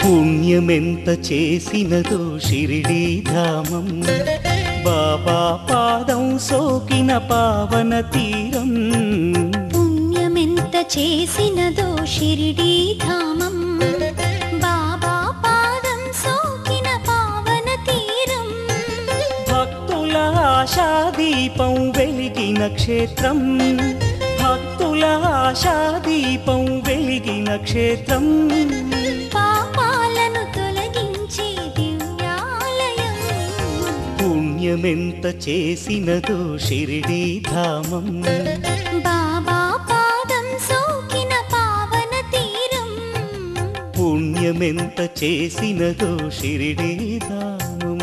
పుణ్యమెంత చేసినదో షిరిడీ ధామం, బాబా పాదం సోకిన పావన తీరం. పుణ్యమెంత చేసినదో షిరిడీ ధామం, బాబా పాదం సోకిన పావన తీరం. భక్తుల ఆశాదీపం వెలిగిన క్షేత్రం, భక్తుల ఆశాదీపం వెలిగిన క్షేత్రం. పాపాలను తొలగించే దివ్యాలయం. పుణ్యమెంత చేసినదో షిరిడీ ధామం, బాబా పాదం సోకిన పావన తీరం. పుణ్యమెంత చేసినదో షిరిడీ ధామం.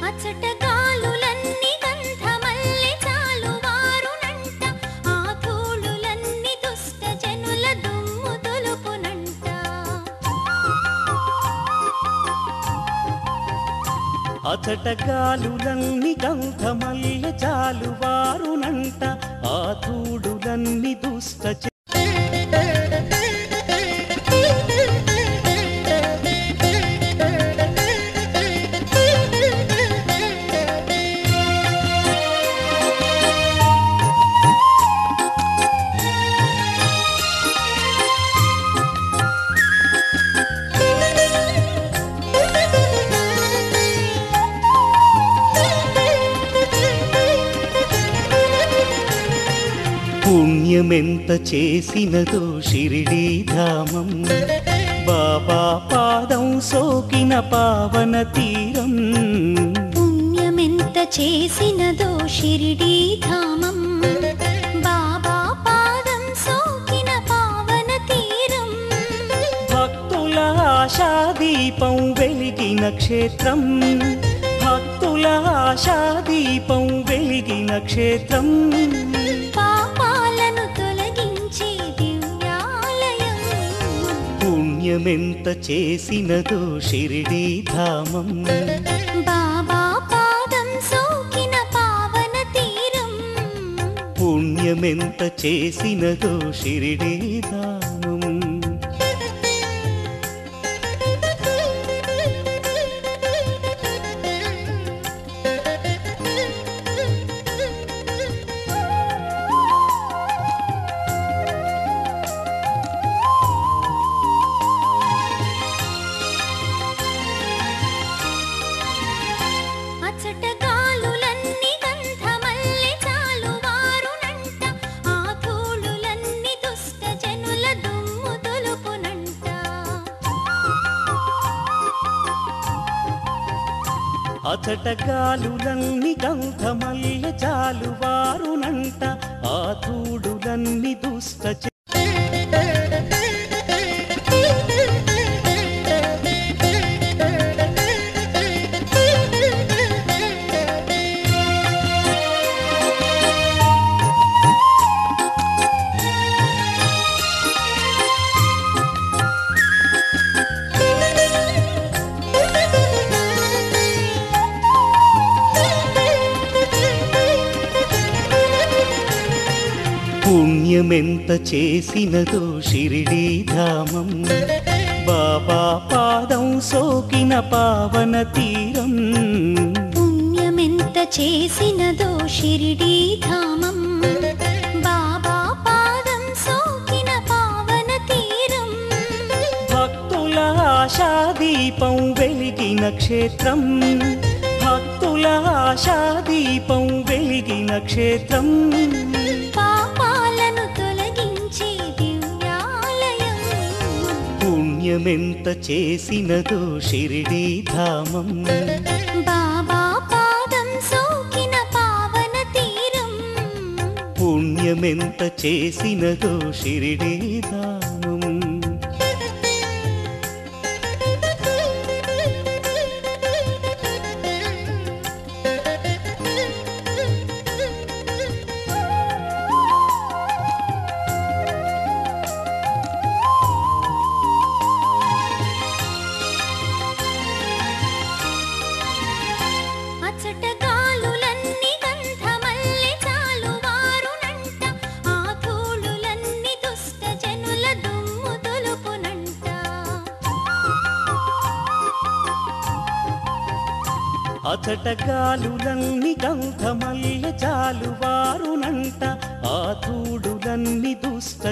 అచటగాలులన్నీ గంధమల్లె చాలువారునంట, ఆ ధూళులన్నీ దుష్ట జనుల దుమ్ము దులుపునంట. అచటగాలులన్నీ గంధమల్లె చాలువారునంట, ఆ ధూళులన్నీ దుష్ట పుణ్యమెంత చేసినదో షిరిడీ ధామం, బాబా పాదం సోకిన పావన తీరం. పుణ్యమెంత చేసినదో షిరిడీ ధామం, బాబా పాదం సోకిన పావన తీరం. భక్తుల ఆశాదీపం వెలిగిన క్షేత్రం, భక్తుల ఆశాదీపం వెలిగిన క్షేత్రం. పాపాలను తొలగించే దివ్యాలయం. పుణ్యమెంత చేసినదో షిరిడీ ధామం, బాబా పాదం సోకిన పావన తీరం. పుణ్యమెంత చేసినదో షిరిడీ ధామం. అచటగాలులన్నీ గంధమల్లె చాలువారునంట, ఆ ధూళులన్నీ దుష్ట జనుల దుమ్ము దులుపునంట. అచటగాలులన్నీ గంధమల్లె చాలువారునంట, ఆ ధూళులన్నీ దుష్ట పుణ్యమెంత చేసినదో షిరిడీ ధామం, బాబా పాదం సోకిన పావన తీరం. పుణ్యమెంత చేసినదో షిరిడీ ధామం, బాబా పాదం సోకిన పావన తీరం. భక్తుల ఆశాదీపం వెలిగిన క్షేత్రం, భక్తుల ఆశాదీపం వెలిగిన క్షేత్రం. పాపాలను తొలగించే దివ్యాలయం. పుణ్యమెంత చేసినదో షిరిడీ ధామం బాబా పాదం సోకిన పావన తీరం పుణ్యమెంత చేసినదో షిరిడీ ధామం అచ్చట గాలులన్నీ గంధమల్లె చాలువారునంట ఆ ధూళులన్నీ దుష్ట జనుల దుమ్ము దులుపునంట అచట గాలులన్నీ గంధమల్లె చాలువారునంట ఆ ధూళులన్నీ దుష్ట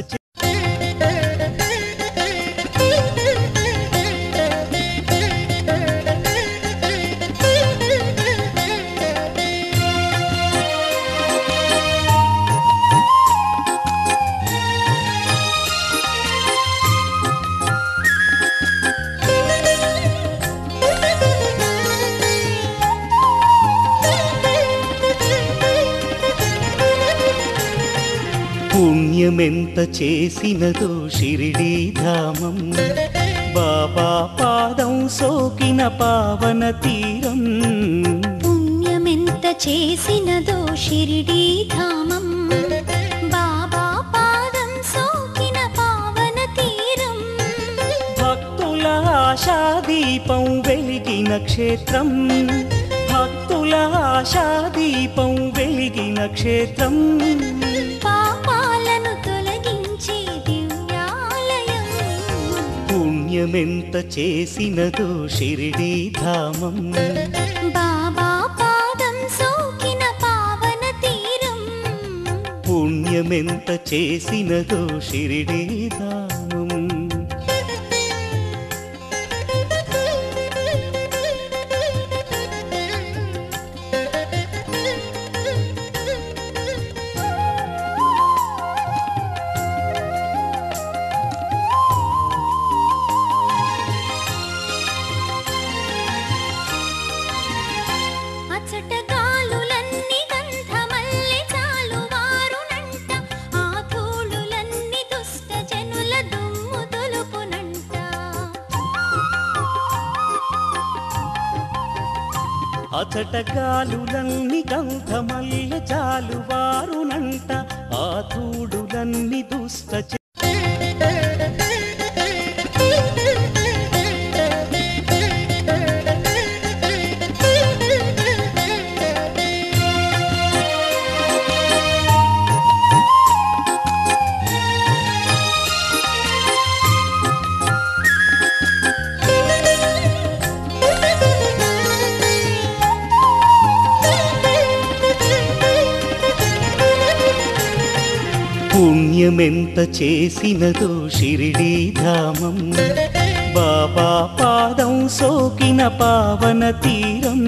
పుణ్యమెంత చేసినదో షిరిడీ ధామం బాబా పాదం సోకిన పావన తీరం పుణ్యమెంత చేసినదో షిరిడీ ధామం బాబా పాదం సోకిన పావన తీరం భక్తుల ఆశాదీపం వెలిగిన క్షేత్రం భక్తుల ఆశాదీపం వెలిగిన క్షేత్రం పాపాలను తొలగించే దివ్యాలయం పుణ్యమెంత చేసినదో షిరిడీ ధామం బాబా పాదం సోకిన పావన తీరం పుణ్యమెంత చేసినదో షిరిడీ ధామం అచ్చట గాలులన్నీ గంధమల్లె చాలువారునంట ఆ ధూళులన్నీ దుష్ట జనుల దుమ్ము దులుపునంట అచట గాలులన్నీ గంధమల్లె చాలువారునంట ఆ ధూళులన్నీ దుష్ట పుణ్యమెంత చేసినదో షిరిడీ ధామం బాబా పాదం సోకిన పావన తీరం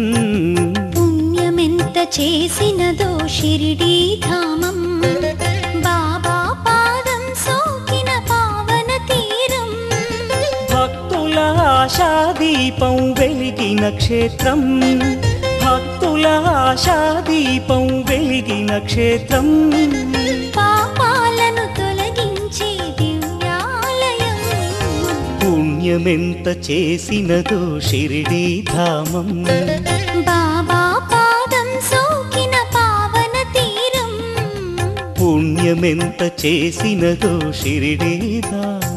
పుణ్యమెంత చేసినదో షిరిడీ ధామం బాబా పాదం సోకిన పావన తీరం భక్తుల ఆశాదీపం వెలిగిన క్షేత్రం భక్తుల ఆశాదీపం వెలిగిన క్షేత్రం పాపాలను తొలగించే దివ్యాలయం పుణ్యమెంత చేసినదో షిరిడీ ధామం బాబా పాదం సోకిన పావన తీరం పుణ్యమెంత చేసినదో షిరిడీ ధామం